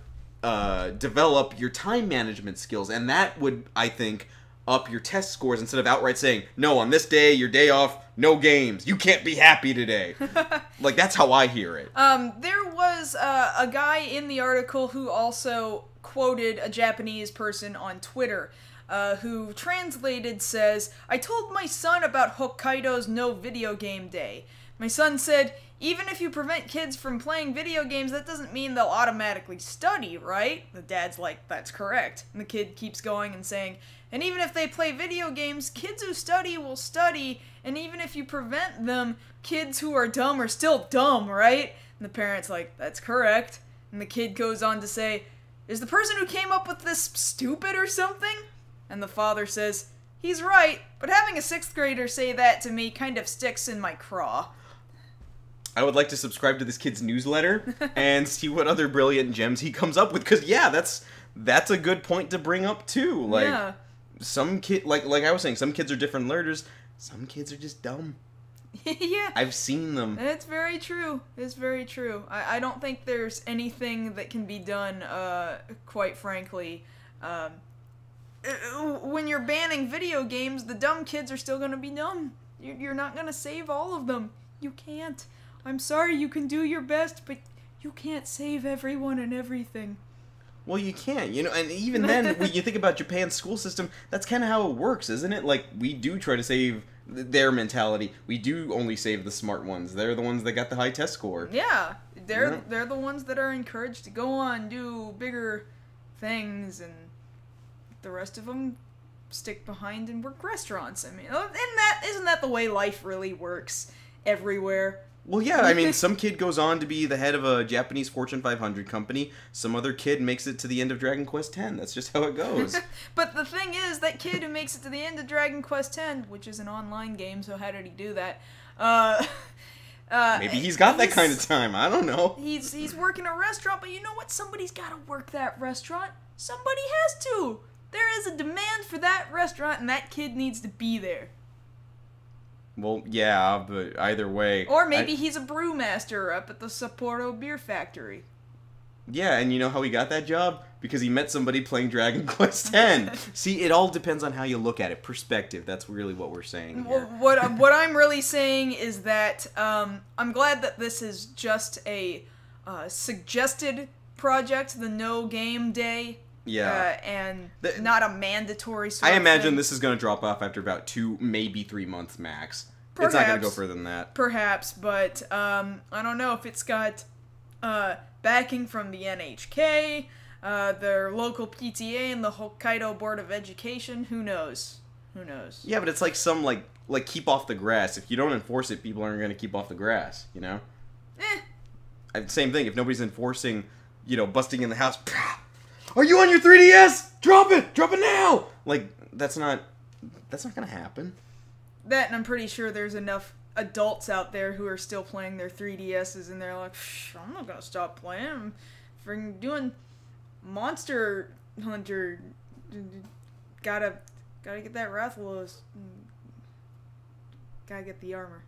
develop your time management skills, and that would, I think, up your test scores instead of outright saying, no, on this day, your day off, no games. You can't be happy today. Like, that's how I hear it. There was a guy in the article who also quoted a Japanese person on Twitter, who translated says, I told my son about Hokkaido's no video game day. My son said, even if you prevent kids from playing video games, that doesn't mean they'll automatically study, right? The dad's like, that's correct. And the kid keeps going and saying, and even if they play video games, kids who study will study, and even if you prevent them, kids who are dumb are still dumb, right? And the parent's like, that's correct. And the kid goes on to say, is the person who came up with this stupid or something? And the father says, he's right, but having a 6th grader say that to me kind of sticks in my craw. I would like to subscribe to this kid's newsletter and see what other brilliant gems he comes up with, because yeah, that's a good point to bring up too. Like, yeah. Some kid, like I was saying, some kids are different learners. Some kids are just dumb. Yeah. I've seen them. It's very true. It's very true. I don't think there's anything that can be done, quite frankly. When you're banning video games, the dumb kids are still gonna be dumb. You're not gonna save all of them. You can't. I'm sorry, you can do your best, but you can't save everyone and everything. Well, you can't, and even then, when you think about Japan's school system, that's kind of how it works, isn't it? Like, we do try to save their mentality. We do only save the smart ones. They're the ones that got the high test score. Yeah, they're the ones that are encouraged to go on, do bigger things, and the rest of them stick behind and work restaurants. I mean, isn't that the way life really works everywhere? Well, yeah, I mean, some kid goes on to be the head of a Japanese Fortune 500 company. Some other kid makes it to the end of Dragon Quest X. That's just how it goes. But the thing is, that kid who makes it to the end of Dragon Quest X, which is an online game, so how did he do that? Maybe he's got that kind of time. I don't know. He's working a restaurant, but you know what? Somebody's got to work that restaurant. Somebody has to. There is a demand for that restaurant, and that kid needs to be there. Well, yeah, but either way... Or maybe he's a brewmaster up at the Sapporo Beer Factory. Yeah, and you know how he got that job? Because he met somebody playing Dragon Quest X. See, it all depends on how you look at it. Perspective, that's really what we're saying here. What I'm really saying is that I'm glad that this is just a suggested project, the No Game Day. Yeah. And not a mandatory sort I of imagine thing. this is going to drop off after about 2, maybe 3 months max. Perhaps, it's not going to go further than that. Perhaps, but I don't know if it's got backing from the NHK, their local PTA, and the Hokkaido Board of Education. Who knows? Who knows? Yeah, but it's like some, like keep off the grass. If you don't enforce it, people aren't going to keep off the grass, you know? Same thing. If nobody's enforcing, busting in the house... Are you on your 3DS? Drop it! Drop it now! Like, that's not gonna happen. That, and I'm pretty sure there's enough adults out there who are still playing their 3DSs, and they're like, I'm not gonna stop playing. I'm freaking doing Monster Hunter. Gotta get that Rathalos. Gotta get the armor.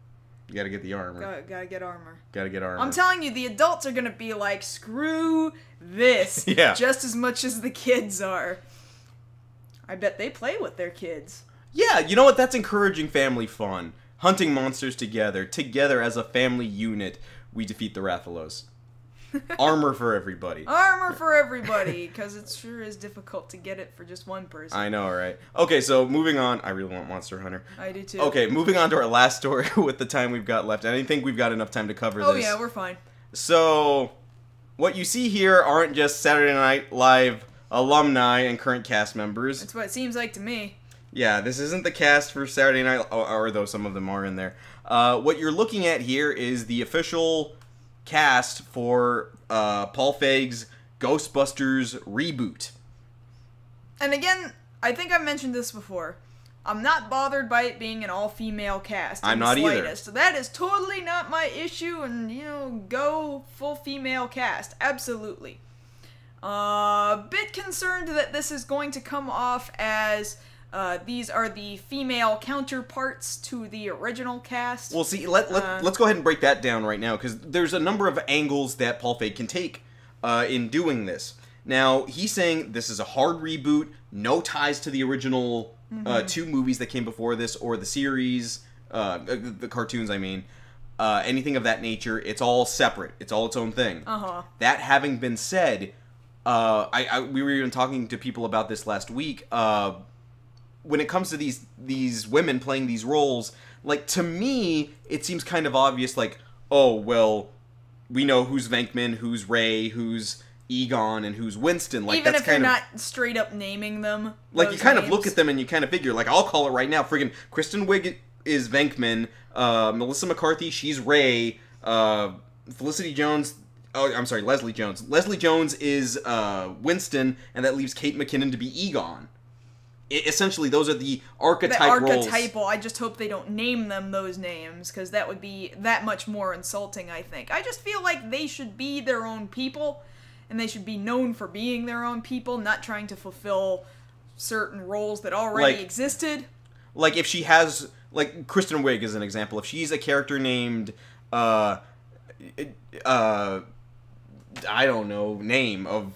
You gotta get the armor. Gotta get armor. Gotta get armor. I'm telling you, the adults are gonna be like, screw this. Yeah. Just as much as the kids are. I bet they play with their kids. Yeah, you know what? That's encouraging family fun. Hunting monsters together as a family unit, we defeat the Rathalos. Armor for everybody. Armor for everybody, because it sure is difficult to get it for just one person. I know, right? Okay, so moving on. I really want Monster Hunter. I do too. Okay, moving on to our last story with the time we've got left. I don't think we've got enough time to cover this. Oh yeah, we're fine. So, what you see here aren't just Saturday Night Live alumni and current cast members. That's what it seems like to me. Yeah, this isn't the cast for Saturday Night, or though some of them are in there. What you're looking at here is the official cast for Paul Feig's Ghostbusters reboot. And again, I think I've mentioned this before. I'm not bothered by it being an all-female cast. I'm not either. So that is totally not my issue, and, go full female cast. Absolutely. Bit concerned that this is going to come off as these are the female counterparts to the original cast. Well, see, let's go ahead and break that down right now, because there's a number of angles that Paul Feig can take in doing this. Now, he's saying this is a hard reboot, no ties to the original 2 movies that came before this, or the series, the cartoons, I mean. Anything of that nature. It's all separate. It's all its own thing. That having been said, we were even talking to people about this last week. When it comes to these women playing these roles, like, to me, it seems kind of obvious, like, oh, well, we know who's Venkman, who's Ray, who's Egon, and who's Winston. Like, even that's if you're not straight up naming them. Like, you kind of look at them and you kind of figure, like, I'll call it right now, friggin' Kristen Wiig is Venkman, Melissa McCarthy, she's Ray, Felicity Jones... Oh, I'm sorry, Leslie Jones. Leslie Jones is Winston, and that leaves Kate McKinnon to be Egon. Essentially, those are the archetype roles. I just hope they don't name them those names, because that would be that much more insulting, I think. I just feel like they should be their own people, and they should be known for being their own people, not trying to fulfill certain roles that already existed. Like, if she has... Like, Kristen Wiig is an example. If she's a character named... I don't know, name of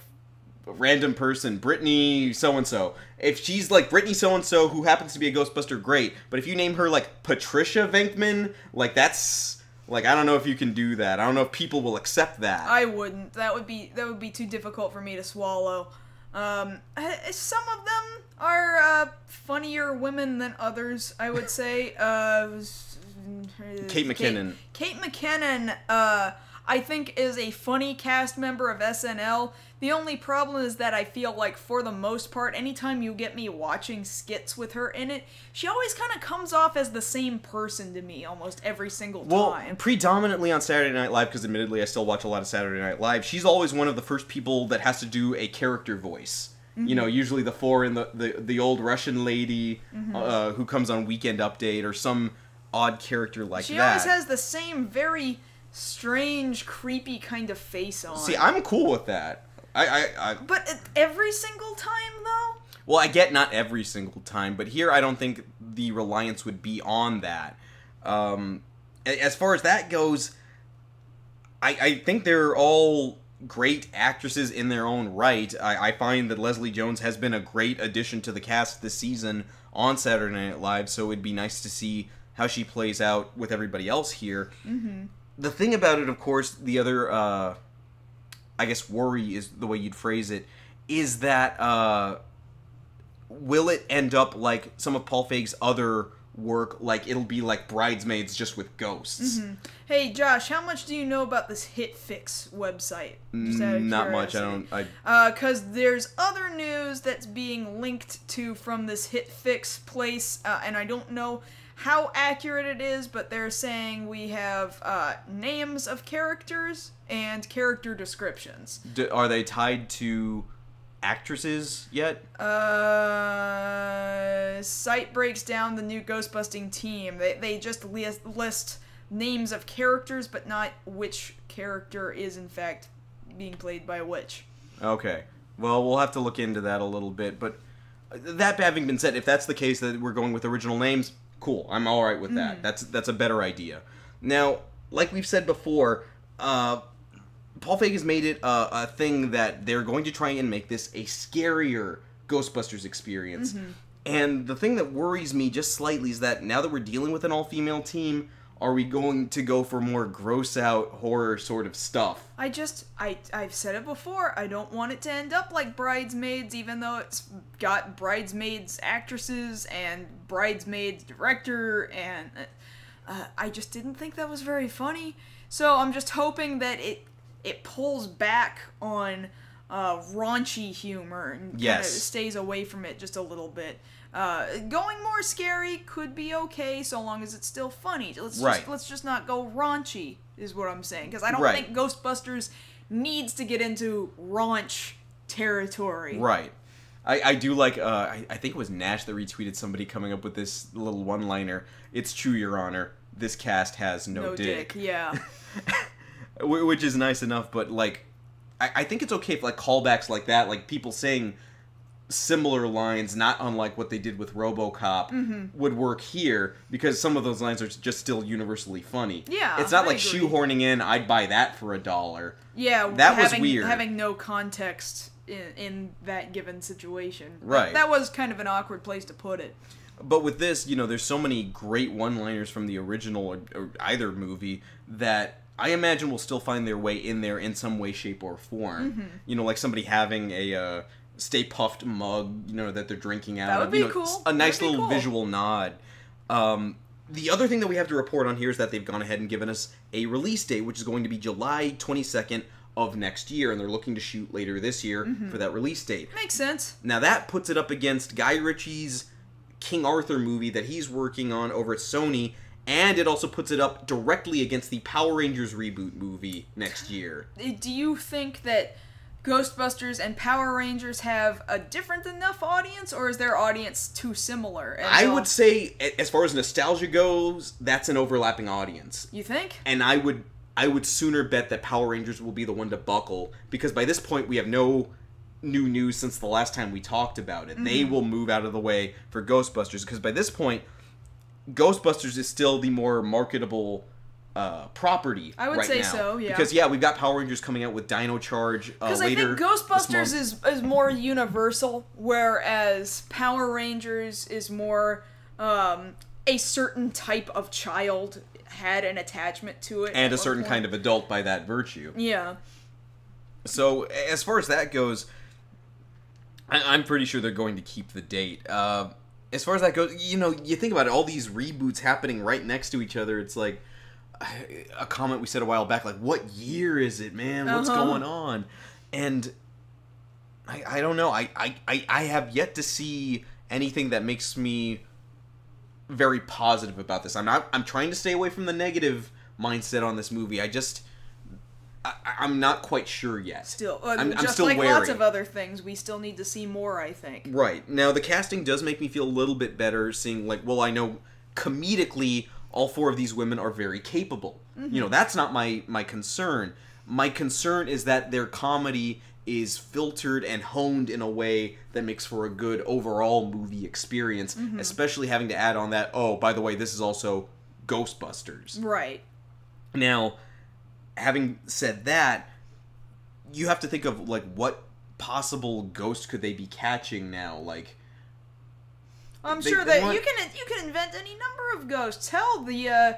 a random person, Brittany so-and-so. If she's like Brittany so-and-so who happens to be a Ghostbuster, great. But if you name her like Patricia Venkman, like that's, like, I don't know if you can do that. I don't know if people will accept that. I wouldn't. That would be too difficult for me to swallow. Some of them are funnier women than others, I would say. Kate McKinnon. Kate McKinnon, I think, is a funny cast member of SNL. The only problem is that I feel like, for the most part, anytime you get me watching skits with her in it, she always kind of comes off as the same person to me almost every single time. Well, predominantly on Saturday Night Live, because admittedly I still watch a lot of Saturday Night Live, she's always one of the first people that has to do a character voice. You know, usually the 4 in the old Russian lady who comes on Weekend Update, or some odd character like that. She always has the same very strange, creepy kind of face on. See, I'm cool with that. But every single time, though? Well, I get not every single time, but here I don't think the reliance would be on that. As far as that goes, I think they're all great actresses in their own right. I find that Leslie Jones has been a great addition to the cast this season on Saturday Night Live, so it'd be nice to see how she plays out with everybody else here. The thing about it, of course, the other, I guess, worry is the way you'd phrase it, is that will it end up like some of Paul Feig's other work, like it'll be like Bridesmaids just with ghosts? Hey, Josh, how much do you know about this HitFix website? Just out of Not much. curiosity. Because there's other news that's being linked to from this HitFix place, and I don't know how accurate it is, but they're saying we have names of characters and character descriptions. Are they tied to actresses yet? Site breaks down the new Ghostbusting team. They just list names of characters, but not which character is in fact being played by which. Okay. Well, we'll have to look into that a little bit, but that having been said, if that's the case, that we're going with original names, cool. I'm all right with that. That's a better idea. Now, like we've said before, Paul Feig has made it a thing that they're going to try and make this a scarier Ghostbusters experience. And the thing that worries me just slightly is that now that we're dealing with an all-female team, are we going to go for more gross-out horror sort of stuff? I've said it before, I don't want it to end up like Bridesmaids, even though it's got Bridesmaids actresses and Bridesmaids director, and I just didn't think that was very funny. So I'm just hoping that it pulls back on raunchy humor and kind of stays away from it just a little bit. Going more scary could be okay so long as it's still funny. Let's just not go raunchy, is what I'm saying, because I don't think Ghostbusters needs to get into raunch territory. Right. I do like, I think it was Nash that retweeted somebody coming up with this little one-liner. It's true, Your Honor. This cast has no dick. Yeah. Which is nice enough, but, like, I think it's okay for, like, callbacks like that, like, people saying similar lines, not unlike what they did with RoboCop, would work here, because some of those lines are just still universally funny. Yeah, it's not I like agree. shoehorning in, I'd buy that for $1. Yeah, that was weird. Having no context in that given situation. Right. That was kind of an awkward place to put it. But with this, you know, there's so many great one-liners from the original or either movie that I imagine will still find their way in there in some way, shape, or form. You know, like somebody having a Stay Puffed mug, you know, that they're drinking out That of. would You be know, cool. A nice That'd be little cool. visual nod. The other thing that we have to report on here is that they've gone ahead and given us a release date, which is going to be July 22nd of next year, and they're looking to shoot later this year for that release date. Makes sense. Now that puts it up against Guy Ritchie's King Arthur movie that he's working on over at Sony, and it also puts it up directly against the Power Rangers reboot movie next year. Do you think that Ghostbusters and Power Rangers have a different enough audience, or is their audience too similar? And I would say, as far as nostalgia goes, that's an overlapping audience. You think? And I would sooner bet that Power Rangers will be the one to buckle, because by this point we have no new news since the last time we talked about it. They will move out of the way for Ghostbusters, because by this point, Ghostbusters is still the more marketable property. I would right say now. so, yeah. Because we've got Power Rangers coming out with Dino Charge later. Because I think Ghostbusters is more universal, whereas Power Rangers is more a certain type of child had an attachment to it. and a certain kind of adult by that virtue. Yeah. So as far as that goes, I'm pretty sure they're going to keep the date. As far as that goes, you know, you think about it, all these reboots happening right next to each other. It's like a comment we said a while back, like, what year is it, man? What's going on? And I don't know. I have yet to see anything that makes me very positive about this. I'm trying to stay away from the negative mindset on this movie. I'm not quite sure yet. I'm just still like wary. lots of other things, we still need to see more, I think. Right. Now, the casting does make me feel a little bit better seeing, like, well, I know comedically all four of these women are very capable. You know, that's not my concern. My concern is that their comedy is filtered and honed in a way that makes for a good overall movie experience, especially having to add on that, oh, by the way, this is also Ghostbusters. Right. Now, having said that, you have to think of, like, what possible ghost could they be catching now? Like, I'm sure that you can invent any number of ghosts. Hell, the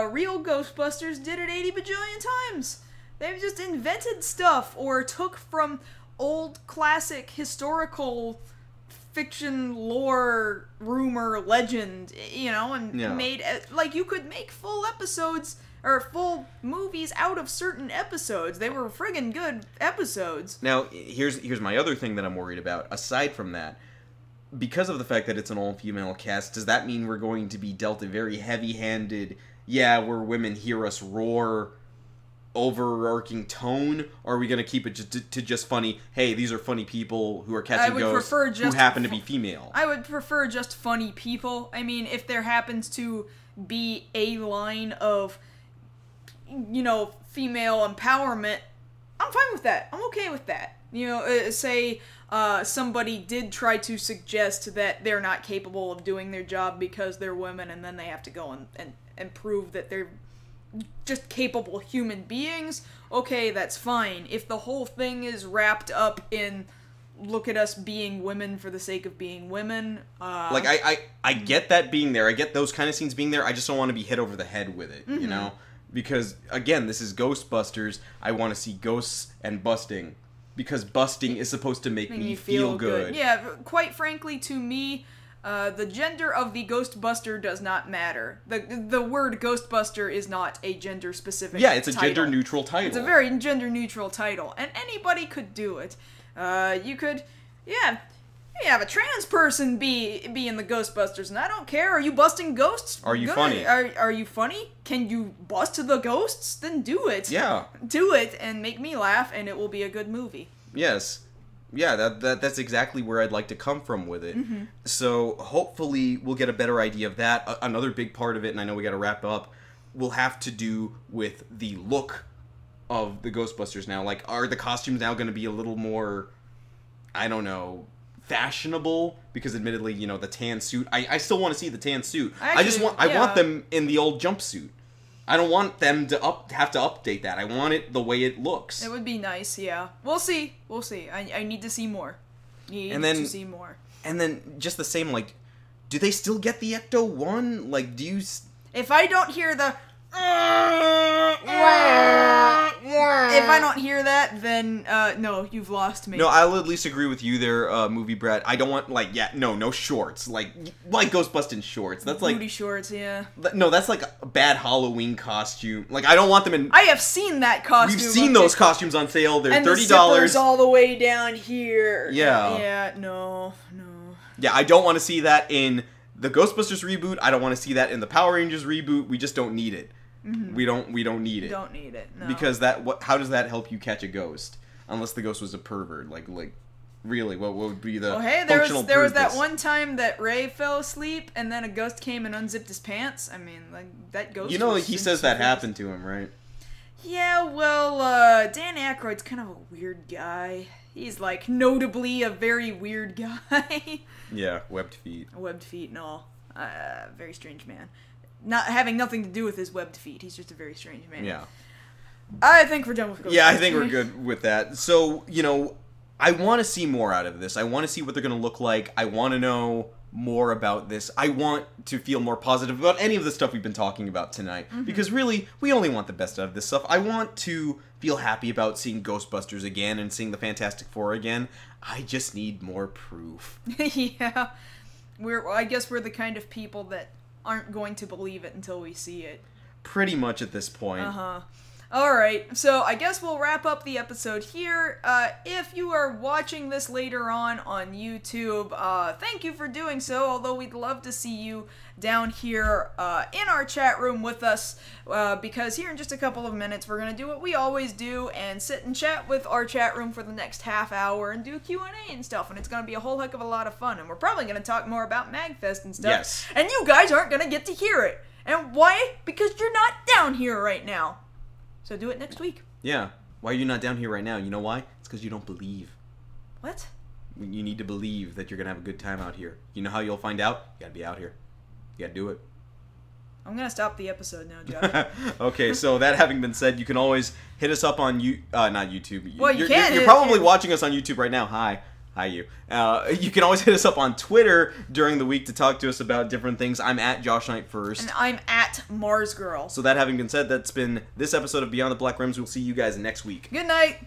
real Ghostbusters did it 80 bajillion times. They've just invented stuff or took from old classic historical fiction lore, rumor, legend, you know, and made, like, you could make full episodes or full movies out of certain episodes. They were friggin' good episodes. Now, here's my other thing that I'm worried about. Aside from that, because of the fact that it's an all-female cast, does that mean we're going to be dealt a very heavy-handed, where women hear us roar, overarching tone? Or are we going to keep it to just funny, hey, these are funny people who are catching ghosts who happen to be female? I would prefer just funny people. I mean, if there happens to be a line of, you know, female empowerment, I'm fine with that. I'm okay with that. You know, say somebody did try to suggest that they're not capable of doing their job because they're women, and then they have to go and prove that they're just capable human beings. Okay, that's fine. If the whole thing is wrapped up in look at us being women for the sake of being women, like, I get that being there. I get those kind of scenes being there. I just don't want to be hit over the head with it, you know? Because, again, this is Ghostbusters. I want to see ghosts and busting. Because busting is supposed to make me feel good. Yeah, quite frankly, to me, the gender of the Ghostbuster does not matter. The word Ghostbuster is not a gender-specific title. Yeah, it's a gender-neutral title. It's a very gender-neutral title, and anybody could do it. You could, have a trans person be in the Ghostbusters, and I don't care. Are you busting ghosts? Are you Good. funny? Are you funny? Can you bust the ghosts? Then do it. Yeah. Do it, and make me laugh, and it will be a good movie. Yes. Yeah, that's exactly where I'd like to come from with it. So hopefully we'll get a better idea of that. Another big part of it, and I know we got to wrap up, will have to do with the look of the Ghostbusters now. Like, are the costumes now going to be a little more, I don't know, fashionable? Because admittedly, you know, the tan suit, I still want to see the tan suit. I want them in the old jumpsuit. I don't want them to have to update that. I want it the way it looks. It would be nice, yeah. We'll see. We'll see. I need to see more. To see more. And then just the same, like, do they still get the Ecto-1? Like, do you... If I don't hear the... If I don't hear that, then, no, you've lost me. No, I'll at least agree with you there, Movie Brat. I don't want, like, no shorts. Like Ghostbusting shorts. That's like... Booty shorts, yeah. No, that's like a bad Halloween costume. Like, I don't want them in... I have seen that costume. We've seen those costumes on sale. They're $30. And the zipper's all the way down here. Yeah. Yeah, no. Yeah, I don't want to see that in the Ghostbusters reboot. I don't want to see that in the Power Rangers reboot. We just don't need it. We don't need it. Don't need it. No. Because how does that help you catch a ghost? Unless the ghost was a pervert. Like really, what would be the functional there was purpose? that one time that Ray fell asleep and then a ghost came and unzipped his pants. I mean, like, that ghost. You know, was he says that happened to him, right? Yeah, well, Dan Aykroyd's kind of a weird guy. He's, like, notably a very weird guy. Yeah, webbed feet. Webbed feet and all. Very strange man. Not having nothing to do with his webbed feet. He's just a very strange man. Yeah. I think we're done with Ghostbusters. Yeah, I think we're good with that. So, you know, I want to see more out of this. I want to see what they're going to look like. I want to know more about this. I want to feel more positive about any of the stuff we've been talking about tonight. Because really, we only want the best out of this stuff. I want to feel happy about seeing Ghostbusters again and seeing the Fantastic Four again. I just need more proof. Yeah. I guess we're the kind of people that aren't going to believe it until we see it. Pretty much at this point. Alright, so I guess we'll wrap up the episode here. If you are watching this later on YouTube, thank you for doing so, although we'd love to see you down here in our chat room with us, because here in just a couple of minutes we're going to do what we always do and sit and chat with our chat room for the next half hour and do Q&A and stuff, and it's going to be a whole heck of a lot of fun, and we're probably going to talk more about MagFest and stuff. Yes. And you guys aren't going to get to hear it. And why? Because you're not down here right now. So do it next week. Yeah. Why are you not down here right now? You know why? It's because you don't believe. What? You need to believe that you're going to have a good time out here. You know how you'll find out? You got to be out here. You got to do it. I'm going to stop the episode now, Josh. Okay, so that having been said, you can always hit us up on not YouTube. Well, you can. You're probably watching us on YouTube right now. Hi, you. You can always hit us up on Twitter during the week to talk to us about different things. I'm at Josh Knight First. And I'm at Mars Girl. So that having been said, that's been this episode of Beyond the Black Rims. We'll see you guys next week. Good night.